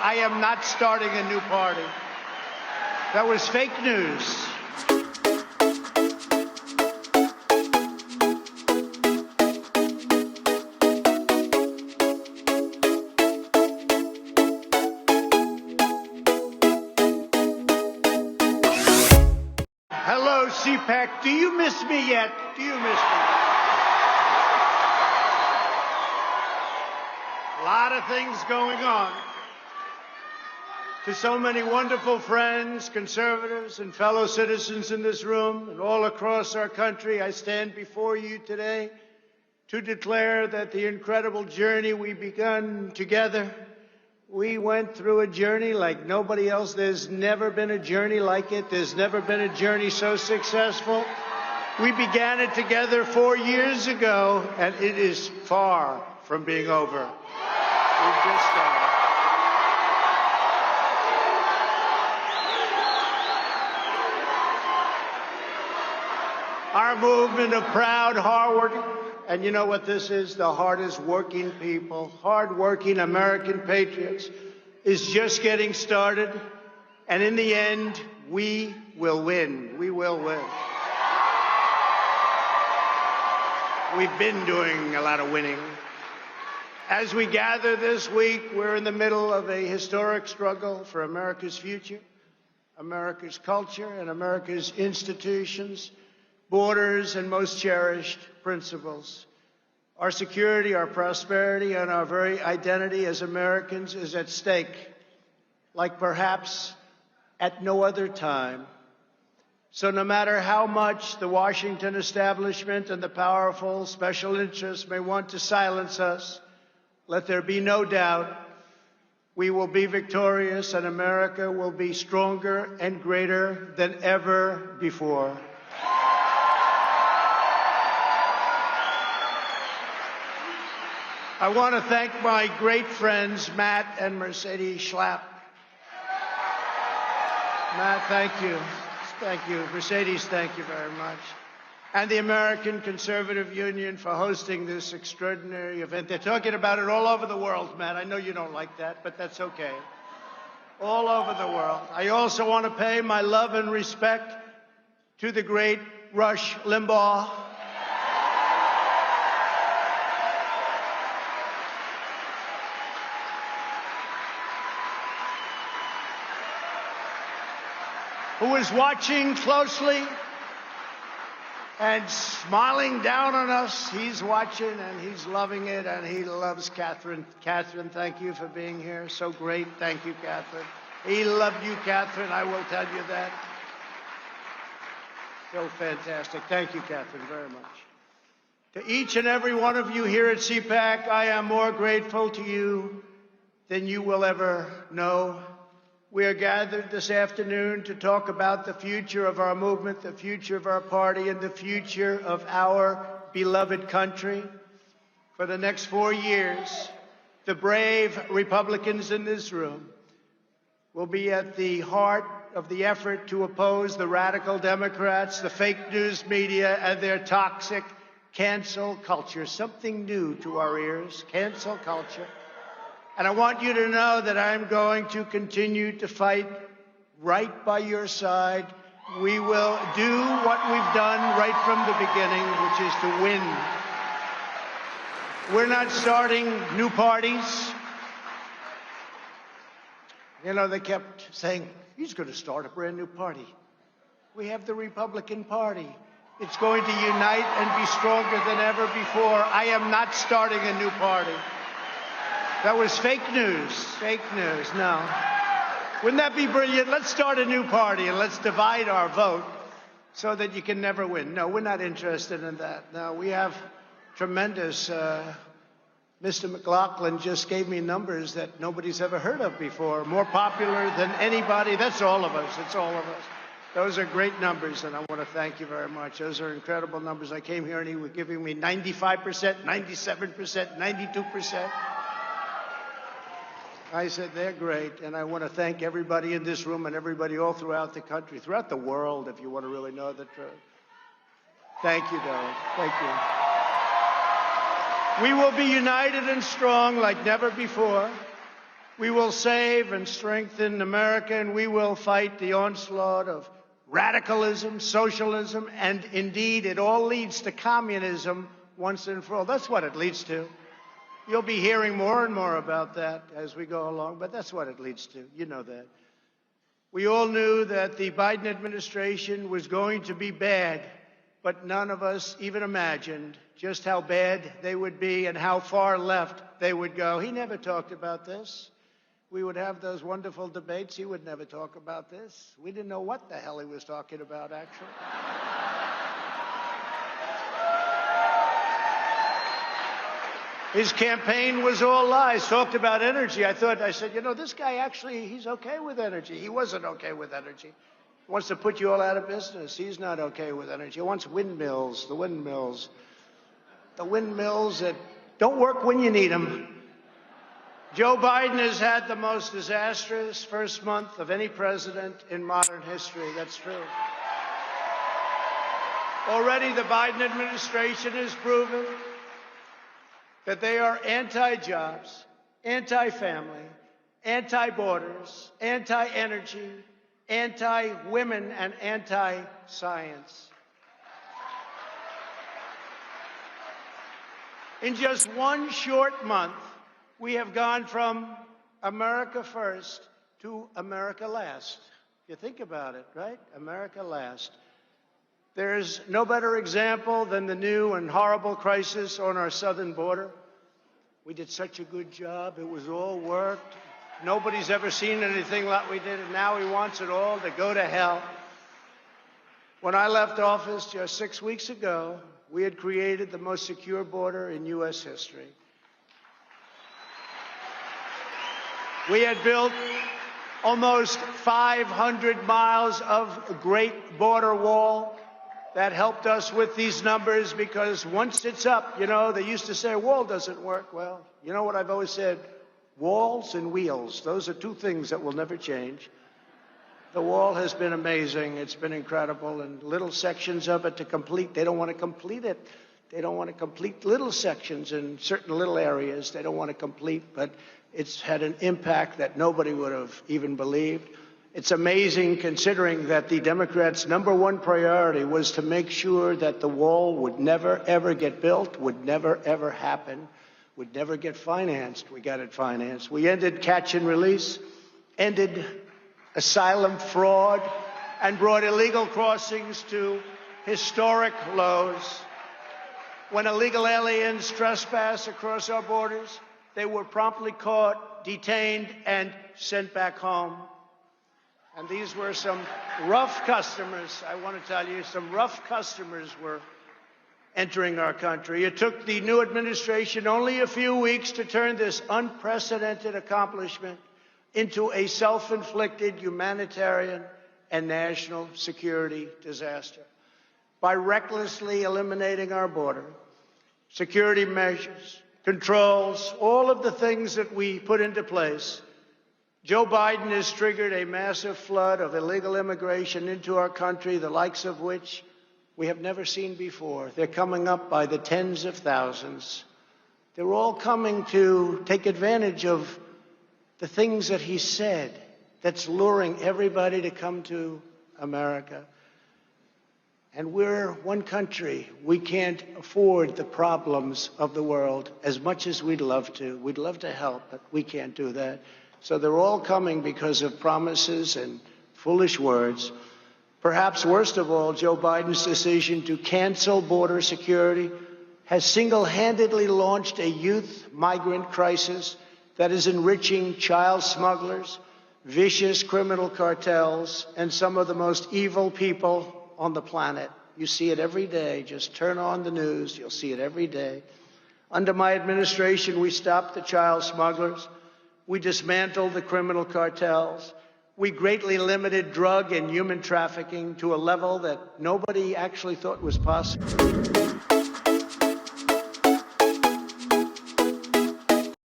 I am not starting a new party. That was fake news. Hello, CPAC. Do you miss me yet? Do you miss me? A lot of things going on. To so many wonderful friends, conservatives, and fellow citizens in this room and all across our country, I stand before you today to declare that the incredible journey we begun together, we went through a journey like nobody else. There's never been a journey like it. There's never been a journey so successful. We began it together 4 years ago, and it is far from being over. We've just started. Our movement of proud, hard-working, and you know what this is? The hardest working people, hard-working American patriots, is just getting started. And in the end, we will win. We will win. We've been doing a lot of winning. As we gather this week, we're in the middle of a historic struggle for America's future, America's culture, and America's institutions, borders, and most cherished principles. Our security, our prosperity, and our very identity as Americans is at stake, like perhaps at no other time. So no matter how much the Washington establishment and the powerful special interests may want to silence us, let there be no doubt we will be victorious and America will be stronger and greater than ever before. I want to thank my great friends, Matt and Mercedes Schlapp. Matt, thank you. Thank you. Mercedes, thank you very much. And the American Conservative Union for hosting this extraordinary event. They're talking about it all over the world, Matt. I know you don't like that, but that's okay. All over the world. I also want to pay my love and respect to the great Rush Limbaugh. Who is watching closely and smiling down on us. He's watching and he's loving it, and he loves Catherine. Catherine, thank you for being here. So great. Thank you, Catherine. He loved you, Catherine. I will tell you that. So fantastic. Thank you, Catherine, very much. To each and every one of you here at CPAC, I am more grateful to you than you will ever know. We are gathered this afternoon to talk about the future of our movement, the future of our party, and the future of our beloved country. For the next 4 years, the brave Republicans in this room will be at the heart of the effort to oppose the radical Democrats, the fake news media, and their toxic cancel culture. Something new to our ears, cancel culture. And I want you to know that I'm going to continue to fight right by your side. We will do what we've done right from the beginning, which is to win. We're not starting new parties. You know, they kept saying, he's going to start a brand new party. We have the Republican Party. It's going to unite and be stronger than ever before. I am not starting a new party. That was fake news. Fake news. No. Wouldn't that be brilliant? Let's start a new party and let's divide our vote so that you can never win. No, we're not interested in that. No, we have tremendous. Mr. McLaughlin just gave me numbers that nobody's ever heard of before. More popular than anybody. That's all of us. It's all of us. Those are great numbers, and I want to thank you very much. Those are incredible numbers. I came here and he was giving me 95%, 97%, 92%. I said, they're great, and I want to thank everybody in this room and everybody all throughout the country, throughout the world, if you want to really know the truth. Thank you, darling. Thank you. We will be united and strong like never before. We will save and strengthen America, and we will fight the onslaught of radicalism, socialism, and indeed it all leads to communism once and for all. That's what it leads to. You'll be hearing more and more about that as we go along, but that's what it leads to. You know that. We all knew that the Biden administration was going to be bad, but none of us even imagined just how bad they would be and how far left they would go. He never talked about this. We would have those wonderful debates. He would never talk about this. We didn't know what the hell he was talking about, actually. His campaign was all lies, talked about energy. I said, you know, this guy actually, he's okay with energy. He wasn't okay with energy. He wants to put you all out of business. He's not okay with energy. He wants windmills, the windmills that don't work when you need them. Joe Biden has had the most disastrous first month of any president in modern history. That's true. Already the Biden administration has proven that they are anti-jobs, anti-family, anti-borders, anti-energy, anti-women, and anti-science. In just one short month, we have gone from America first to America last. You think about it, right? America last. There's no better example than the new and horrible crisis on our southern border. We did such a good job. It was all worked. Nobody's ever seen anything like we did, and now he wants it all to go to hell. When I left office just 6 weeks ago, we had created the most secure border in U.S. history. We had built almost 500 miles of great border wall. That helped us with these numbers because once it's up, you know, they used to say a wall doesn't work. Well, you know what I've always said? Walls and wheels. Those are two things that will never change. The wall has been amazing. It's been incredible. And little sections of it to complete, they don't want to complete it. They don't want to complete little sections in certain little areas. They don't want to complete, but it's had an impact that nobody would have even believed. It's amazing considering that the Democrats' number one priority was to make sure that the wall would never, ever get built, would never, ever happen, would never get financed. We got it financed. We ended catch and release, ended asylum fraud, and brought illegal crossings to historic lows. When illegal aliens trespass across our borders, they were promptly caught, detained, and sent back home. And these were some rough customers. I want to tell you, some rough customers were entering our country. It took the new administration only a few weeks to turn this unprecedented accomplishment into a self-inflicted humanitarian and national security disaster. By recklessly eliminating our border, security measures, controls, all of the things that we put into place, Joe Biden has triggered a massive flood of illegal immigration into our country, the likes of which we have never seen before. They're coming up by the tens of thousands. They're all coming to take advantage of the things that he said that's luring everybody to come to America. And we're one country. We can't afford the problems of the world as much as we'd love to. We'd love to help, but we can't do that. So they're all coming because of promises and foolish words. Perhaps worst of all, Joe Biden's decision to cancel border security has single-handedly launched a youth migrant crisis that is enriching child smugglers, vicious criminal cartels, and some of the most evil people on the planet. You see it every day. Just turn on the news. You'll see it every day. Under my administration, we stopped the child smugglers. We dismantled the criminal cartels. We greatly limited drug and human trafficking to a level that nobody actually thought was possible.